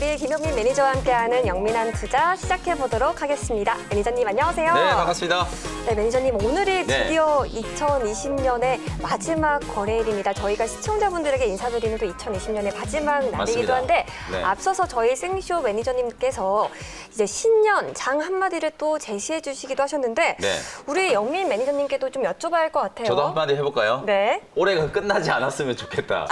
우리 김영민 매니저와 함께하는 영민한 투자 시작해보도록 하겠습니다. 매니저님 안녕하세요. 네, 반갑습니다. 네, 매니저님 오늘이 드디어 2020년의 마지막 거래일입니다. 저희가 시청자분들에게 인사드리는 또 2020년의 마지막 날이기도 맞습니다. 한데 네. 앞서서 저희 생쇼 매니저님께서 이제 신년 장 한마디를 또 제시해 주시기도 하셨는데 네. 우리 영민 매니저님께도 좀 여쭤봐야 할 것 같아요. 저도 한마디 해볼까요? 네. 올해가 끝나지 않았으면 좋겠다.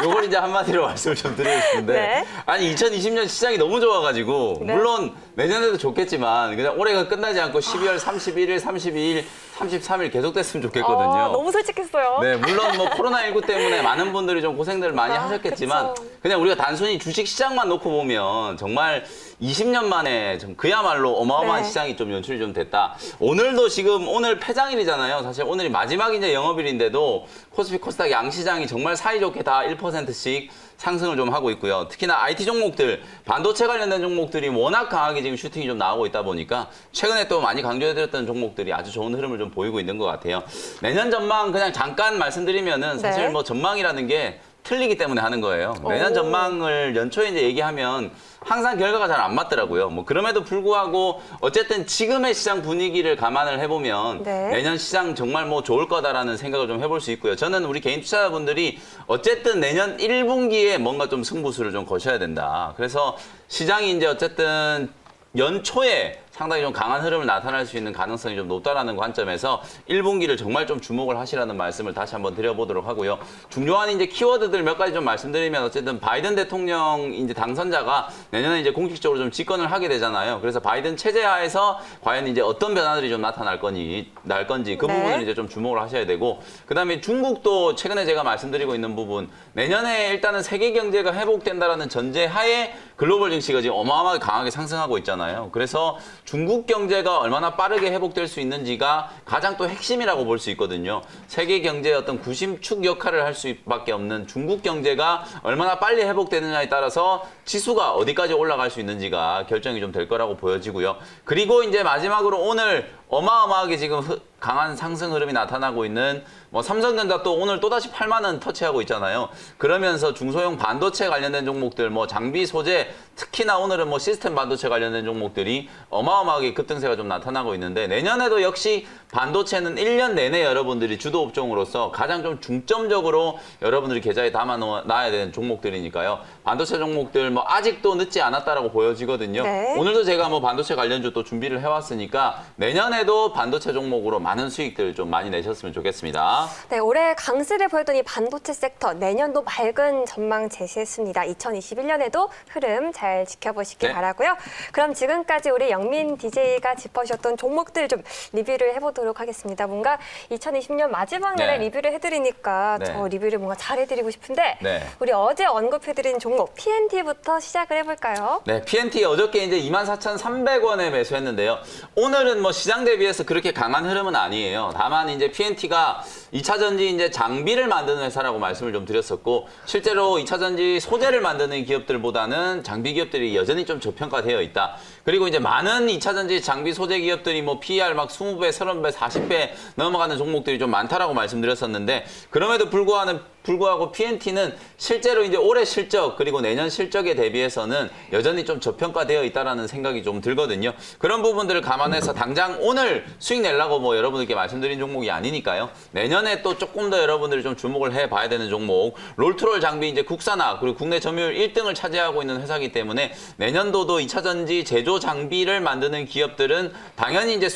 요걸 이제 한마디로 말씀을 좀 드리고 싶은데 네. 아니 2020년 시장이 너무 좋아가지고 네. 물론 내년에도 좋겠지만 그냥 올해가 끝나지 않고 12월 31일, 32일, 33일 계속됐으면 좋겠거든요. 너무 솔직했어요. 네, 물론 뭐 코로나19 때문에 많은 분들이 좀 고생들을 많이 하셨겠지만 그쵸. 그냥 우리가 단순히 주식 시장만 놓고 보면 정말 20년 만에 좀 그야말로 어마어마한 네. 시장이 좀 연출이 좀 됐다. 오늘도 지금 오늘 폐장일이잖아요. 사실 오늘이 마지막 이제 영업일인데도 코스피 코스닥 양시장이 정말 사이좋게 다 1%씩 상승을 좀 하고 있고요. 특히나 IT 종목들, 반도체 관련된 종목들이 워낙 강하게 지금 슈팅이 좀 나오고 있다 보니까 최근에 또 많이 강조해드렸던 종목들이 아주 좋은 흐름을 좀 보이고 있는 것 같아요. 내년 전망 그냥 잠깐 말씀드리면은 사실 네. 뭐 전망이라는 게 틀리기 때문에 하는 거예요. 내년 오. 전망을 연초에 이제 얘기하면 항상 결과가 잘 안 맞더라고요. 뭐 그럼에도 불구하고 어쨌든 지금의 시장 분위기를 감안을 해보면 네. 내년 시장 정말 뭐 좋을 거다라는 생각을 좀 해볼 수 있고요. 저는 우리 개인 투자자분들이 어쨌든 내년 1분기에 뭔가 좀 승부수를 좀 거셔야 된다. 그래서 시장이 이제 어쨌든 연초에 상당히 좀 강한 흐름을 나타날 수 있는 가능성이 좀 높다라는 관점에서 1분기를 정말 좀 주목을 하시라는 말씀을 다시 한번 드려보도록 하고요. 중요한 이제 키워드들 몇 가지 좀 말씀드리면 어쨌든 바이든 대통령 이제 당선자가 내년에 이제 공식적으로 좀 집권을 하게 되잖아요. 그래서 바이든 체제 하에서 과연 이제 어떤 변화들이 좀 나타날 건지 그 네. 부분을 이제 좀 주목을 하셔야 되고 그다음에 중국도 최근에 제가 말씀드리고 있는 부분 내년에 일단은 세계 경제가 회복된다라는 전제 하에 글로벌 증시가 지금 어마어마하게 강하게 상승하고 있잖아요. 그래서 중국 경제가 얼마나 빠르게 회복될 수 있는지가 가장 또 핵심이라고 볼 수 있거든요. 세계 경제의 어떤 구심축 역할을 할 수밖에 없는 중국 경제가 얼마나 빨리 회복되느냐에 따라서 지수가 어디까지 올라갈 수 있는지가 결정이 좀 될 거라고 보여지고요. 그리고 이제 마지막으로 오늘 어마어마하게 지금 강한 상승 흐름이 나타나고 있는 뭐 삼성전자 또 오늘 또다시 8만 원 터치하고 있잖아요. 그러면서 중소형 반도체 관련된 종목들 뭐 장비 소재 특히나 오늘은 뭐 시스템 반도체 관련된 종목들이 어마어마하게 급등세가 좀 나타나고 있는데 내년에도 역시 반도체는 1년 내내 여러분들이 주도 업종으로서 가장 좀 중점적으로 여러분들이 계좌에 담아놔야 되는 종목들이니까요. 반도체 종목들 뭐 아직도 늦지 않았다라고 보여지거든요. 네. 오늘도 제가 뭐 반도체 관련주 또 준비를 해왔으니까 내년에도 반도체 종목으로 많은 수익들 좀 많이 내셨으면 좋겠습니다. 네, 올해 강세를 보였던 이 반도체 섹터 내년도 밝은 전망 제시했습니다. 2021년에도 흐름 잘 지켜보시기 네. 바라고요. 그럼 지금까지 우리 영민 DJ가 짚어주셨던 종목들 좀 리뷰를 해보도록 하겠습니다. 뭔가 2020년 마지막 날에 네. 리뷰를 해드리니까 네. 저 리뷰를 뭔가 잘해드리고 싶은데 네. 우리 어제 언급해드린 종목 PNT부터 시작을 해볼까요? 네, PNT 어저께 이제 24,300원에 매수했는데요. 오늘은 뭐 시장 대비해서 그렇게 강한 흐름은 아니에요. 다만 이제 PNT가 2차 전지 이제 장비를 만드는 회사라고 말씀을 좀 드렸었고 실제로 2차 전지 소재를 만드는 기업들보다는 장비 기업들이 여전히 좀 저평가되어 있다. 그리고 이제 많은 2차 전지 장비 소재 기업들이 뭐 PER 막 20배, 30배, 40배 넘어가는 종목들이 좀 많다라고 말씀드렸었는데 그럼에도 불구하고 PNT는 실제로 이제 올해 실적 그리고 내년 실적에 대비해서는 여전히 좀 저평가되어 있다라는 생각이 좀 들거든요. 그런 부분들을 감안해서 당장 오늘 수익 내려고 뭐 여러분들께 말씀드린 종목이 아니니까요. 내년에 또 조금 더 여러분들이 좀 주목을 해봐야 되는 종목 롤트롤 장비 이제 국산화 그리고 국내 점유율 1등을 차지하고 있는 회사이기 때문에 내년도도 2차 전지 제조 장비를 만드는 기업들은 당연히 이제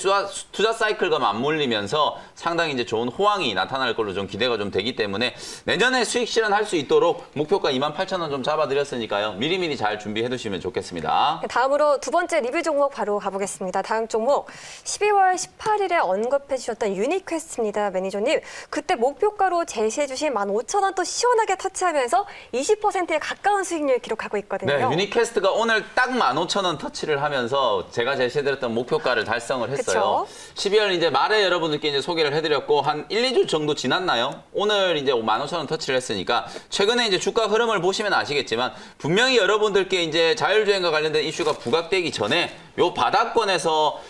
투자 사이클과 맞물리면서 상당히 이제 좋은 호황이 나타날 걸로 좀 기대가 좀 되기 때문에 내년에 수익 실현할 수 있도록 목표가 28,000원 좀 잡아드렸으니까요. 미리미리 잘 준비해 두시면 좋겠습니다. 다음으로 두 번째 리뷰 종목 바로 가보겠습니다. 다음 종목 12월 18일에 언급해 주셨던 유니퀘스트입니다. 매니저님. 그때 목표가로 제시해 주신 15,000원 또 시원하게 터치하면서 20%에 가까운 수익률 기록하고 있거든요. 네, 유니퀘스트가 오늘 딱 15,000원 터치를 하면서 제가 제시해드렸던 목표가를 달성을 했어요. 그쵸? 12월 이제 말에 여러분들께 이제 소개를 해드렸고 한 1, 2주 정도 지났나요? 오늘 이제 15,000원 터치를 했으니까 최근에 이제 주가 흐름을 보시면 아시겠지만 분명히 여러분들께 이제 자율주행과 관련된 이슈가 부각되기 전에 요 바닥권에서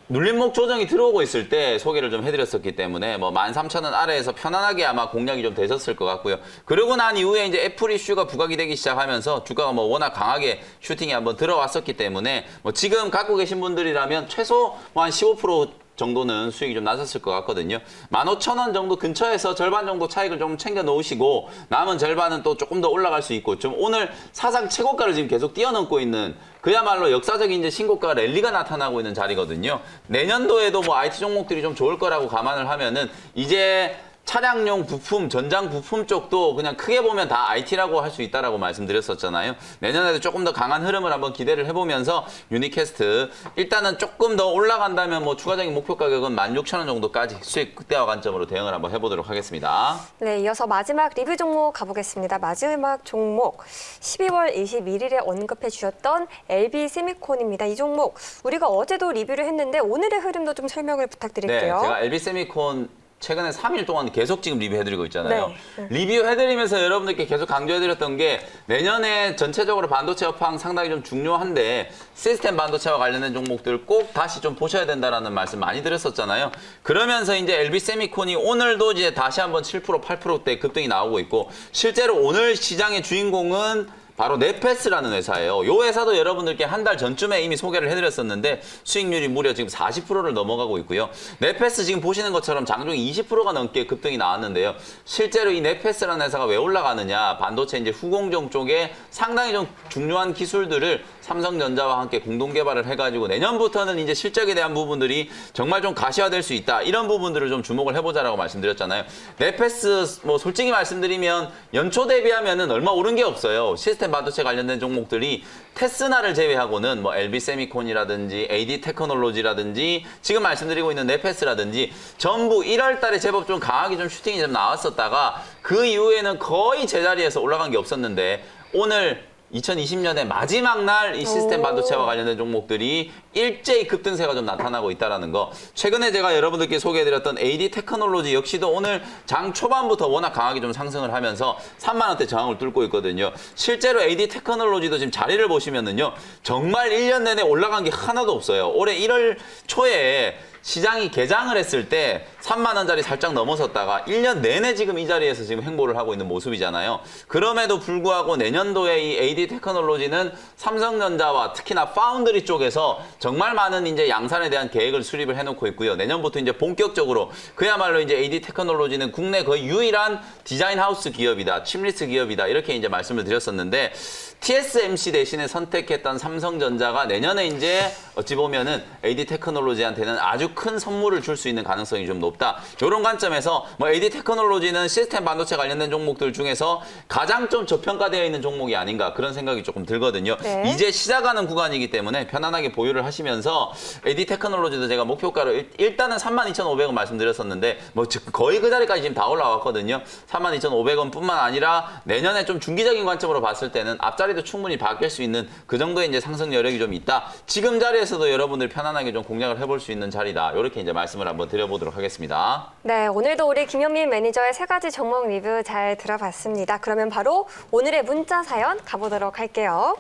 눌림목 조정이 들어오고 있을 때 소개를 좀 해드렸었기 때문에 뭐 13,000원 아래에서 편안하게 아마 공략이 좀 되셨을 것 같고요. 그러고 난 이후에 이제 애플 이슈가 부각이 되기 시작하면서 주가가 뭐 워낙 강하게 슈팅이 한번 들어왔었기 때문에 뭐 지금 갖고 계신 분들이라면 최소 뭐 한 15% 정도는 수익이 좀 나셨을 것 같거든요. 15,000원 정도 근처에서 절반 정도 차익을 좀 챙겨 놓으시고 남은 절반은 또 조금 더 올라갈 수 있고 좀 오늘 사상 최고가를 지금 계속 뛰어넘고 있는 그야말로 역사적인 이제 신고가 랠리가 나타나고 있는 자리거든요. 내년도에도 뭐 IT 종목들이 좀 좋을 거라고 감안을 하면은 이제 차량용 부품, 전장 부품 쪽도 그냥 크게 보면 다 IT라고 할 수 있다라고 말씀드렸었잖아요. 내년에도 조금 더 강한 흐름을 한번 기대를 해보면서 유니캐스트 일단은 조금 더 올라간다면 뭐 추가적인 목표 가격은 16,000원 정도까지 수익 극대화 관점으로 대응을 한번 해보도록 하겠습니다. 네, 이어서 마지막 리뷰 종목 가보겠습니다. 마지막 종목 12월 21일에 언급해 주셨던 LB세미콘입니다. 이 종목 우리가 어제도 리뷰를 했는데 오늘의 흐름도 좀 설명을 부탁드릴게요. 네, 제가 LB세미콘 최근에 3일 동안 계속 지금 리뷰해드리고 있잖아요. 네. 리뷰해드리면서 여러분들께 계속 강조해드렸던 게 내년에 전체적으로 반도체 업황 상당히 좀 중요한데 시스템 반도체와 관련된 종목들 꼭 다시 좀 보셔야 된다라는 말씀 많이 드렸었잖아요. 그러면서 이제 LB세미콘이 오늘도 이제 다시 한번 7%, 8%대 급등이 나오고 있고 실제로 오늘 시장의 주인공은 바로 네페스라는 회사예요. 이 회사도 여러분들께 한 달 전쯤에 이미 소개를 해드렸었는데 수익률이 무려 지금 40%를 넘어가고 있고요. 네페스 지금 보시는 것처럼 장중에 20%가 넘게 급등이 나왔는데요. 실제로 이 네페스라는 회사가 왜 올라가느냐. 반도체 이제 후공정 쪽에 상당히 좀 중요한 기술들을 삼성전자와 함께 공동 개발을 해가지고 내년부터는 이제 실적에 대한 부분들이 정말 좀 가시화될 수 있다. 이런 부분들을 좀 주목을 해보자라고 말씀드렸잖아요. 네페스 뭐 솔직히 말씀드리면 연초 대비하면은 얼마 오른 게 없어요. 시스템 반도체 관련된 종목들이 테스나를 제외하고는 뭐 LB세미콘이라든지 AD테크놀로지라든지 지금 말씀드리고 있는 네페스라든지 전부 1월 달에 제법 좀 강하게 좀 슈팅이 좀 나왔었다가 그 이후에는 거의 제자리에서 올라간 게 없었는데 오늘 2020년의 마지막 날 이 시스템 반도체와 관련된 종목들이 일제히 급등세가 좀 나타나고 있다는 거. 최근에 제가 여러분들께 소개해드렸던 AD테크놀로지 역시도 오늘 장 초반부터 워낙 강하게 좀 상승을 하면서 3만 원대 저항을 뚫고 있거든요. 실제로 AD테크놀로지도 지금 자리를 보시면은요. 정말 1년 내내 올라간 게 하나도 없어요. 올해 1월 초에 시장이 개장을 했을 때 3만 원짜리 살짝 넘어섰다가 1년 내내 지금 이 자리에서 지금 행보를 하고 있는 모습이잖아요. 그럼에도 불구하고 내년도에 이 AD테크놀로지는 삼성전자와 특히나 파운드리 쪽에서 정말 많은 이제 양산에 대한 계획을 수립을 해놓고 있고요. 내년부터 이제 본격적으로 그야말로 이제 AD테크놀로지는 국내 거의 유일한 디자인 하우스 기업이다, 칩리스 기업이다 이렇게 이제 말씀을 드렸었는데 TSMC 대신에 선택했던 삼성전자가 내년에 이제 어찌 보면은 AD테크놀로지한테는 아주 큰 선물을 줄 수 있는 가능성이 좀 높다. 이런 관점에서 뭐 AD테크놀로지는 시스템 반도체 관련된 종목들 중에서 가장 좀 저평가되어 있는 종목이 아닌가 그런 생각이 조금 들거든요. 네. 이제 시작하는 구간이기 때문에 편안하게 보유를 하시면서 AD테크놀로지도 제가 목표가로 일단은 32,500원 말씀드렸었는데 뭐 거의 그 자리까지 지금 다 올라왔거든요. 32,500원 뿐만 아니라 내년에 좀 중기적인 관점으로 봤을 때는 앞자리도 충분히 바뀔 수 있는 그 정도의 이제 상승 여력이 좀 있다. 지금 자리에서도 여러분들 편안하게 좀 공략을 해볼 수 있는 자리다. 이렇게 이제 말씀을 한번 드려보도록 하겠습니다. 네, 오늘도 우리 김현민 매니저의 세 가지 종목 리뷰 잘 들어봤습니다. 그러면 바로 오늘의 문자 사연 가보도록 할게요.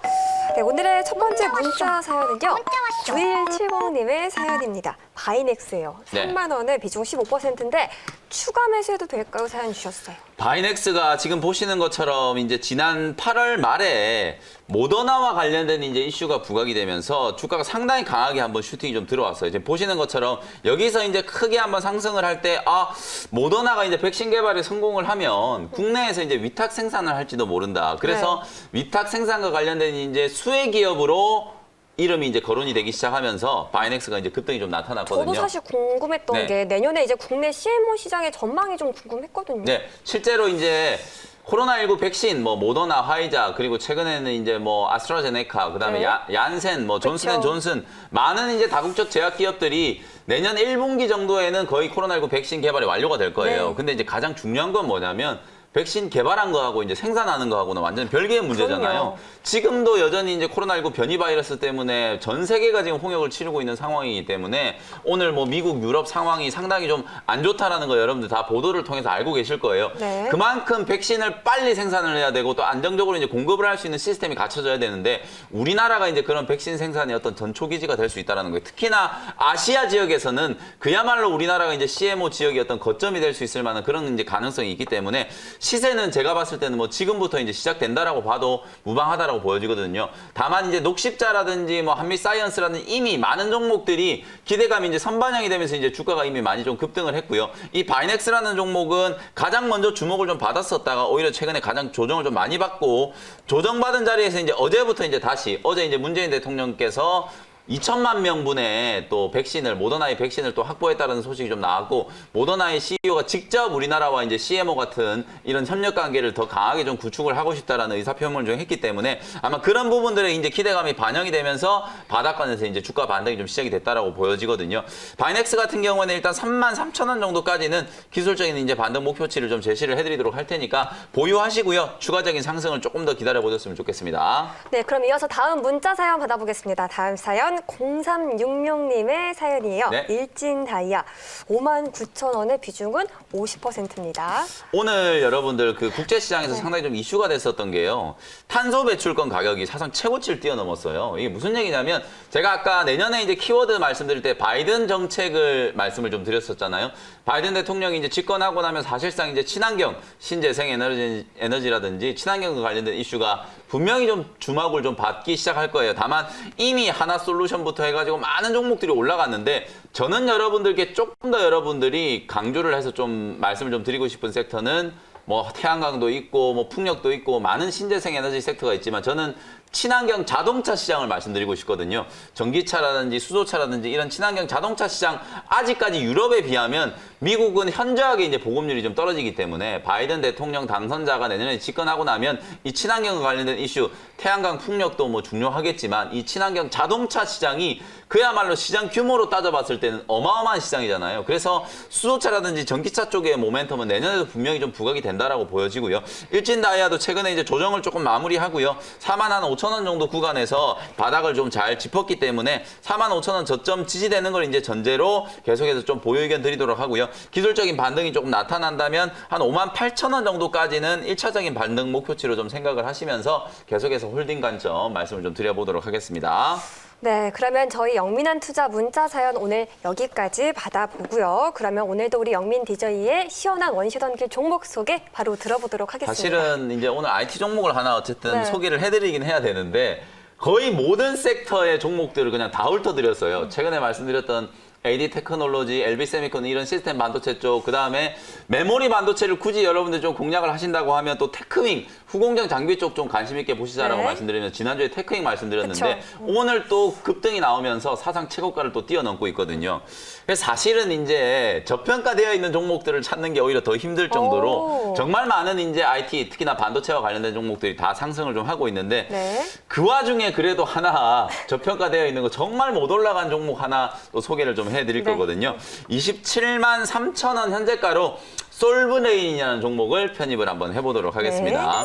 네, 오늘의 첫 번째 문자 사연은요. 9170님의 사연입니다. 바이넥스예요. 네. 3만 원에 비중 15%인데 추가 매수해도 될까요? 사연 주셨어요. 바이넥스가 지금 보시는 것처럼 이제 지난 8월 말에 모더나와 관련된 이제 이슈가 부각이 되면서 주가가 상당히 강하게 한번 슈팅이 좀 들어왔어요. 지금 보시는 것처럼 여기서 이제 크게 한번 상승을 할 때 모더나가 이제 백신 개발에 성공을 하면 국내에서 이제 위탁 생산을 할지도 모른다. 그래서 위탁 생산과 관련된 이제 수혜 기업으로 이름이 이제 거론이 되기 시작하면서 바이넥스가 이제 급등이 좀 나타났거든요. 저도 사실 궁금했던 네. 게 내년에 이제 국내 CMO 시장의 전망이 좀 궁금했거든요. 네, 실제로 이제 코로나19 백신, 뭐 모더나, 화이자, 그리고 최근에는 이제 뭐 아스트라제네카, 그다음에 네. 얀센, 뭐 그쵸. 존슨앤존슨 많은 이제 다국적 제약 기업들이 내년 1분기 정도에는 거의 코로나19 백신 개발이 완료가 될 거예요. 네. 근데 이제 가장 중요한 건 뭐냐면 백신 개발한 거하고 이제 생산하는 거하고는 완전 별개의 문제잖아요. 그럼요. 지금도 여전히 이제 코로나19 변이 바이러스 때문에 전 세계가 지금 홍역을 치르고 있는 상황이기 때문에 오늘 뭐 미국, 유럽 상황이 상당히 좀 안 좋다라는 거 여러분들 다 보도를 통해서 알고 계실 거예요. 네. 그만큼 백신을 빨리 생산을 해야 되고 또 안정적으로 이제 공급을 할 수 있는 시스템이 갖춰져야 되는데 우리나라가 이제 그런 백신 생산의 어떤 전초기지가 될 수 있다는 거예요. 특히나 아시아 지역에서는 그야말로 우리나라가 이제 CMO 지역의 어떤 거점이 될 수 있을 만한 그런 이제 가능성이 있기 때문에 시세는 제가 봤을 때는 뭐 지금부터 이제 시작된다라고 봐도 무방하다라고 보여지거든요. 다만 이제 녹십자라든지 뭐 한미사이언스라든지 이미 많은 종목들이 기대감이 이제 선반영이 되면서 이제 주가가 이미 많이 좀 급등을 했고요. 이 바이넥스라는 종목은 가장 먼저 주목을 좀 받았었다가 오히려 최근에 가장 조정을 좀 많이 받고 조정받은 자리에서 이제 어제부터 이제 다시 어제 이제 문재인 대통령께서 2천만 명분의 또 백신을 모더나의 백신을 또 확보했다는 소식이 좀 나왔고 모더나의 CEO가 직접 우리나라와 이제 CMO 같은 이런 협력 관계를 더 강하게 좀 구축을 하고 싶다라는 의사 표현을 좀 했기 때문에 아마 그런 부분들의 이제 기대감이 반영이 되면서 바닥권에서 이제 주가 반등이 좀 시작이 됐다라고 보여지거든요. 바이넥스 같은 경우에는 일단 33,000원 정도까지는 기술적인 이제 반등 목표치를 좀 제시를 해드리도록 할 테니까 보유하시고요. 추가적인 상승을 조금 더 기다려 보셨으면 좋겠습니다. 네, 그럼 이어서 다음 문자 사연 받아보겠습니다. 다음 사연 0366님의 사연이에요. 네. 일진 다이아 59,000원의 비중은 50%입니다. 오늘 여러분들 그 국제시장에서 상당히 좀 이슈가 됐었던 게요. 탄소 배출권 가격이 사상 최고치를 뛰어넘었어요. 이게 무슨 얘기냐면 제가 아까 내년에 이제 키워드 말씀드릴 때 바이든 정책을 말씀을 좀 드렸었잖아요. 바이든 대통령이 이제 집권하고 나면 사실상 이제 친환경, 신재생 에너지라든지 친환경과 관련된 이슈가 분명히 좀 주목을 좀 받기 시작할 거예요. 다만 이미 하나 솔루션부터 해가지고 많은 종목들이 올라갔는데 저는 여러분들께 조금 더 여러분들이 강조를 해서 좀 말씀을 좀 드리고 싶은 섹터는 뭐 태양광도 있고 뭐 풍력도 있고 많은 신재생 에너지 섹터가 있지만 저는 친환경 자동차 시장을 말씀드리고 싶거든요. 전기차라든지 수소차라든지 이런 친환경 자동차 시장 아직까지 유럽에 비하면 미국은 현저하게 이제 보급률이 좀 떨어지기 때문에 바이든 대통령 당선자가 내년에 집권하고 나면 이 친환경과 관련된 이슈 태양광 풍력도 뭐 중요하겠지만 이 친환경 자동차 시장이 그야말로 시장 규모로 따져봤을 때는 어마어마한 시장이잖아요. 그래서 수소차라든지 전기차 쪽의 모멘텀은 내년에도 분명히 좀 부각이 된다라고 보여지고요. 일진 다이아도 최근에 이제 조정을 조금 마무리하고요. 45,000원 정도 구간에서 바닥을 좀 잘 짚었기 때문에 45,000원 저점 지지되는 걸 이제 전제로 계속해서 좀 보유 의견 드리도록 하고요. 기술적인 반등이 조금 나타난다면 한 58,000원 정도까지는 1차적인 반등 목표치로 좀 생각을 하시면서 계속해서 홀딩 관점 말씀을 좀 드려보도록 하겠습니다. 네, 그러면 저희 영민한 투자 문자 사연 오늘 여기까지 받아보고요. 그러면 오늘도 우리 영민 DJ의 시원한 원시던길 종목 소개 바로 들어보도록 하겠습니다. 사실은 이제 오늘 IT 종목을 하나 어쨌든 네. 소개를 해드리긴 해야 되는데 거의 모든 섹터의 종목들을 그냥 다 훑어드렸어요. 최근에 말씀드렸던 AD 테크놀로지, LB 세미콘 이런 시스템 반도체 쪽, 그 다음에 메모리 반도체를 굳이 여러분들 좀 공략을 하신다고 하면 또 테크윙, 후공정 장비 쪽 좀 관심 있게 보시자라고 네. 말씀드리면 지난주에 테크윙 말씀드렸는데 그쵸. 오늘 또 급등이 나오면서 사상 최고가를 또 뛰어넘고 있거든요. 그래서 사실은 이제 저평가되어 있는 종목들을 찾는 게 오히려 더 힘들 정도로 오. 정말 많은 이제 IT, 특히나 반도체와 관련된 종목들이 다 상승을 좀 하고 있는데 네. 그 와중에 그래도 하나 저평가되어 있는 거 정말 못 올라간 종목 하나 또 소개를 좀 해드릴 네. 거거든요. 27만 3천원 현재가로 솔브레인이라는 종목을 편입을 한번 해보도록 하겠습니다.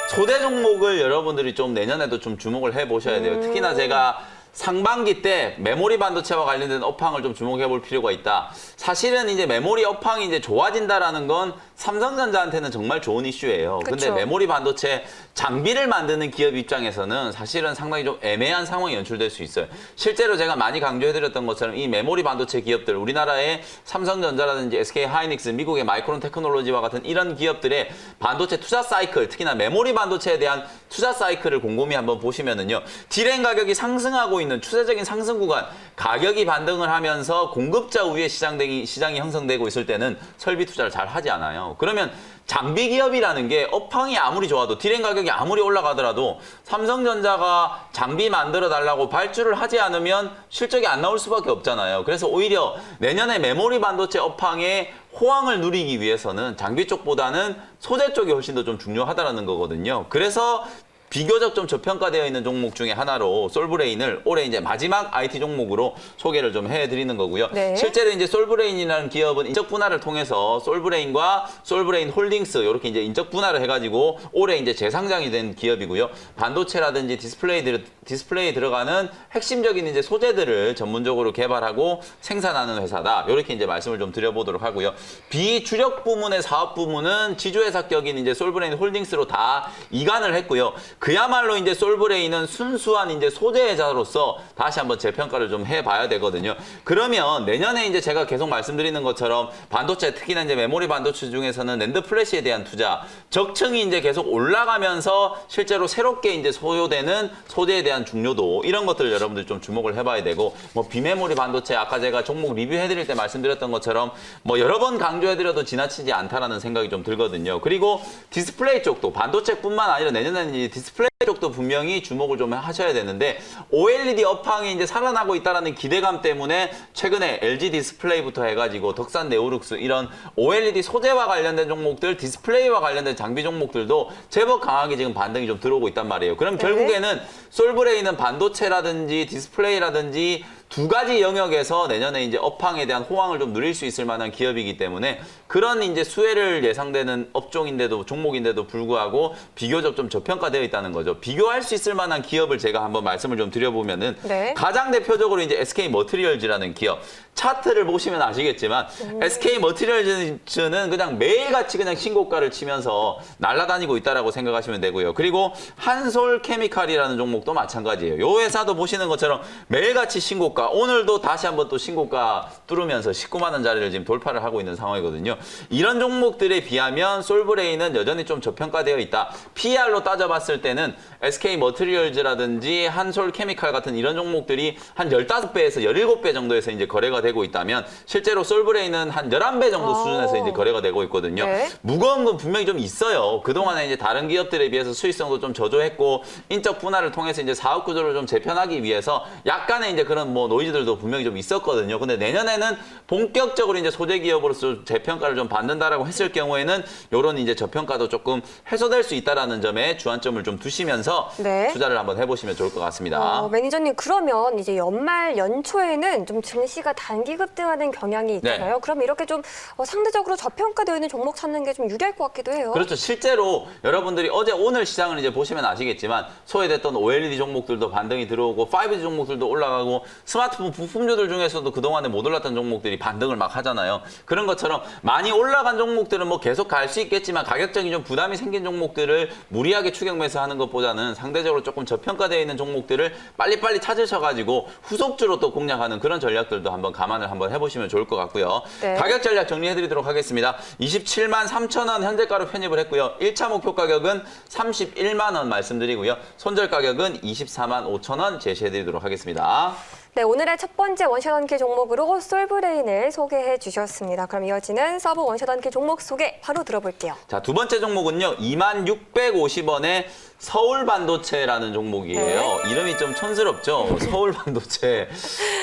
소대 종목을 여러분들이 좀 내년에도 좀 주목을 해보셔야 돼요. 특히나 제가 상반기 때 메모리 반도체와 관련된 업황을 좀 주목해 볼 필요가 있다. 사실은 이제 메모리 업황이 이제 좋아진다라는 건 삼성전자한테는 정말 좋은 이슈예요. 근데 그쵸. 메모리 반도체 장비를 만드는 기업 입장에서는 사실은 상당히 좀 애매한 상황이 연출될 수 있어요. 실제로 제가 많이 강조해드렸던 것처럼 이 메모리 반도체 기업들, 우리나라의 삼성전자라든지 SK 하이닉스, 미국의 마이크론 테크놀로지와 같은 이런 기업들의 반도체 투자 사이클, 특히나 메모리 반도체에 대한 투자 사이클을 곰곰이 한번 보시면은요. 디램 가격이 상승하고 있는 추세적인 상승 구간, 가격이 반등을 하면서 공급자 우위의 시장이 형성되고 있을 때는 설비 투자를 잘 하지 않아요. 그러면 장비 기업이라는 게 업황이 아무리 좋아도 디램 가격이 아무리 올라가더라도 삼성전자가 장비 만들어 달라고 발주를 하지 않으면 실적이 안 나올 수밖에 없잖아요. 그래서 오히려 내년에 메모리 반도체 업황의 호황을 누리기 위해서는 장비 쪽보다는 소재 쪽이 훨씬 더 좀 중요하다는 거거든요. 그래서 비교적 좀 저평가되어 있는 종목 중에 하나로 솔브레인을 올해 이제 마지막 IT 종목으로 소개를 좀 해드리는 거고요. 네. 실제로 이제 솔브레인이라는 기업은 인적 분할을 통해서 솔브레인과 솔브레인 홀딩스 이렇게 이제 인적 분할을 해가지고 올해 이제 재상장이 된 기업이고요. 반도체라든지 디스플레이 들어가는 핵심적인 이제 소재들을 전문적으로 개발하고 생산하는 회사다. 이렇게 이제 말씀을 좀 드려보도록 하고요. 비주력 부문의 사업 부문은 지주회사격인 이제 솔브레인 홀딩스로 다 이관을 했고요. 그야말로 이제 솔브레인은 순수한 이제 소재회사로서 다시 한번 재평가를 좀 해봐야 되거든요. 그러면 내년에 이제 제가 계속 말씀드리는 것처럼 반도체, 특히나 이제 메모리 반도체 중에서는 낸드 플래시에 대한 투자, 적층이 이제 계속 올라가면서 실제로 새롭게 이제 소요되는 소재에 대한 중요도, 이런 것들을 여러분들 좀 주목을 해봐야 되고, 뭐 비메모리 반도체 아까 제가 종목 리뷰해드릴 때 말씀드렸던 것처럼 뭐 여러 번 강조해드려도 지나치지 않다라는 생각이 좀 들거든요. 그리고 디스플레이 쪽도 반도체뿐만 아니라 내년에는 이제 디스플레이 쪽도 분명히 주목을 좀 하셔야 되는데, OLED 업황이 이제 살아나고 있다는 기대감 때문에 최근에 LG 디스플레이부터 해가지고 덕산 네오룩스 이런 OLED 소재와 관련된 종목들, 디스플레이와 관련된 장비 종목들도 제법 강하게 지금 반등이 좀 들어오고 있단 말이에요. 그럼 결국에는 솔브레인은 반도체라든지 디스플레이라든지 두 가지 영역에서 내년에 이제 업황에 대한 호황을 좀 누릴 수 있을 만한 기업이기 때문에 그런 이제 수혜를 예상되는 업종인데도 종목인데도 불구하고 비교적 좀 저평가되어 있다는 거죠. 비교할 수 있을 만한 기업을 제가 한번 말씀을 좀 드려보면은 네. 가장 대표적으로 이제 SK 머티리얼즈라는 기업. 차트를 보시면 아시겠지만 SK 머티리얼즈는 그냥 매일같이 그냥 신고가를 치면서 날아다니고 있다라고 생각하시면 되고요. 그리고 한솔 케미칼이라는 종목도 마찬가지예요. 이 회사도 보시는 것처럼 매일같이 신고가, 오늘도 다시 한번 또 신고가 뚫으면서 19만 원짜리를 지금 돌파를 하고 있는 상황이거든요. 이런 종목들에 비하면 솔브레인은 여전히 좀 저평가되어 있다. PER로 따져봤을 때는 SK 머티리얼즈라든지 한솔 케미칼 같은 이런 종목들이 한 15배에서 17배 정도에서 이제 거래가 되고 있다면 실제로 솔브레인은 한 11배 정도 수준에서 이제 거래가 되고 있거든요. 네. 무거운 건 분명히 좀 있어요. 그동안에 이제 다른 기업들에 비해서 수익성도 좀 저조했고 인적 분할을 통해서 이제 사업 구조를 좀 재편하기 위해서 약간의 이제 그런 뭐 노이즈들도 분명히 좀 있었거든요. 근데 내년에는 본격적으로 이제 소재 기업으로서 재평가를 좀 받는다라고 했을 경우에는 이런 이제 저평가도 조금 해소될 수 있다라는 점에 주안점을 좀 두시면서 네. 투자를 한번 해보시면 좋을 것 같습니다. 매니저님, 그러면 이제 연말 연초에는 좀 증시가 단기 급등하는 경향이 있잖아요. 네. 그럼 이렇게 좀 상대적으로 저평가되어 있는 종목 찾는 게 좀 유리할 것 같기도 해요. 그렇죠. 실제로 여러분들이 어제 오늘 시장을 이제 보시면 아시겠지만 소외됐던 OLED 종목들도 반등이 들어오고 5G 종목들도 올라가고 스마트폰 부품주들 중에서도 그동안에 못 올랐던 종목들이 반등을 막 하잖아요. 그런 것처럼 많이 올라간 종목들은 뭐 계속 갈 수 있겠지만 가격적인 좀 부담이 생긴 종목들을 무리하게 추격 매수하는 것보다는 상대적으로 조금 저평가되어 있는 종목들을 빨리빨리 찾으셔가지고 후속주로 또 공략하는 그런 전략들도 한번 감안을 한번 해보시면 좋을 것 같고요. 네. 가격 전략 정리해드리도록 하겠습니다. 27만 3천 원 현재가로 편입을 했고요. 1차 목표 가격은 31만 원 말씀드리고요. 손절 가격은 24만 5천 원 제시해드리도록 하겠습니다. 네, 오늘의 첫 번째 원샷 원킬 종목으로 솔브레인을 소개해 주셨습니다. 그럼 이어지는 서브 원샷 원킬 종목 소개 바로 들어볼게요. 자, 두 번째 종목은요. 26,650원에 서울반도체라는 종목이에요. 네. 이름이 좀 촌스럽죠? 서울반도체.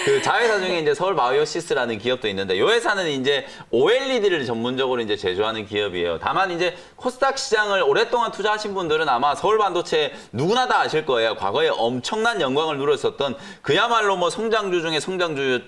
그 자회사 중에 이제 서울바이오시스라는 기업도 있는데 이 회사는 이제 OLED를 전문적으로 이제 제조하는 기업이에요. 다만 이제 코스닥 시장을 오랫동안 투자하신 분들은 아마 서울반도체 누구나 다 아실 거예요. 과거에 엄청난 영광을 누렸었던 그야말로 뭐 성장주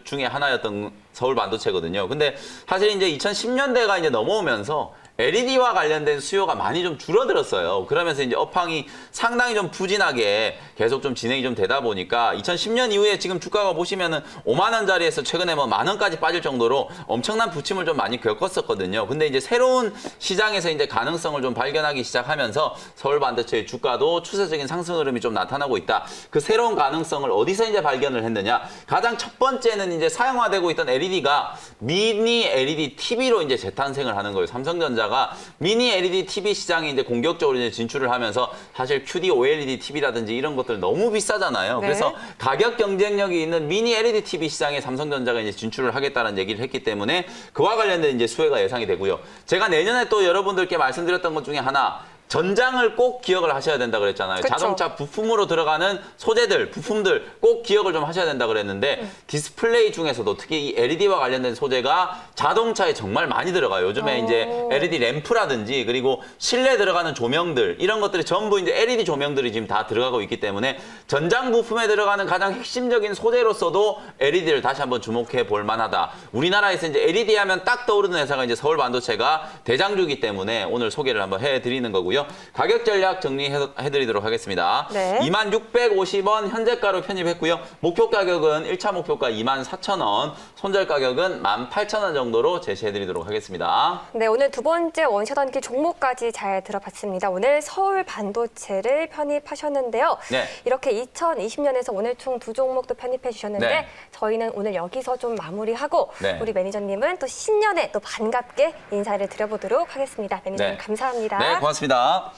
중에 하나였던 서울반도체거든요. 근데 사실 이제 2010년대가 이제 넘어오면서 LED와 관련된 수요가 많이 좀 줄어들었어요. 그러면서 이제 업황이 상당히 좀 부진하게 계속 좀 진행이 좀 되다 보니까 2010년 이후에 지금 주가가 보시면은 5만 원짜리에서 최근에 뭐 만 원까지 빠질 정도로 엄청난 부침을 좀 많이 겪었었거든요. 근데 이제 새로운 시장에서 이제 가능성을 좀 발견하기 시작하면서 서울반도체의 주가도 추세적인 상승 흐름이 좀 나타나고 있다. 그 새로운 가능성을 어디서 이제 발견을 했느냐? 가장 첫 번째는 이제 사용화되고 있던 LED가 미니 LED TV로 이제 재탄생을 하는 거예요. 삼성전자가 미니 LED TV 시장에 이제 공격적으로 이제 진출을 하면서 사실 QD OLED TV라든지 이런 것들 너무 비싸잖아요. 네. 그래서 가격 경쟁력이 있는 미니 LED TV 시장에 삼성전자가 이제 진출을 하겠다는 얘기를 했기 때문에 그와 관련된 이제 수혜가 예상이 되고요. 제가 내년에 또 여러분들께 말씀드렸던 것 중에 하나, 전장을 꼭 기억을 하셔야 된다 그랬잖아요. 그쵸. 자동차 부품으로 들어가는 소재들, 부품들 꼭 기억을 좀 하셔야 된다 그랬는데 디스플레이 중에서도 특히 이 LED와 관련된 소재가 자동차에 정말 많이 들어가요. 요즘에 이제 LED 램프라든지 그리고 실내 들어가는 조명들 이런 것들이 전부 이제 LED 조명들이 지금 다 들어가고 있기 때문에 전장 부품에 들어가는 가장 핵심적인 소재로서도 LED를 다시 한번 주목해 볼 만하다. 우리나라에서 이제 LED 하면 딱 떠오르는 회사가 이제 서울 반도체가 대장주이기 때문에 오늘 소개를 한번 해드리는 거고요. 가격 전략 정리해드리도록 하겠습니다. 네. 2650원 현재가로 편입했고요. 목표 가격은 1차 목표가 24,000원, 손절 가격은 18,000원 정도로 제시해드리도록 하겠습니다. 네, 오늘 두 번째 원샷 원기 종목까지 잘 들어봤습니다. 오늘 서울 반도체를 편입하셨는데요. 네. 이렇게 2020년에서 오늘 총 두 종목도 편입해 주셨는데 네. 저희는 오늘 여기서 좀 마무리하고 네. 우리 매니저님은 또 신년에 또 반갑게 인사를 드려보도록 하겠습니다. 매니저님 네. 감사합니다. 네, 고맙습니다.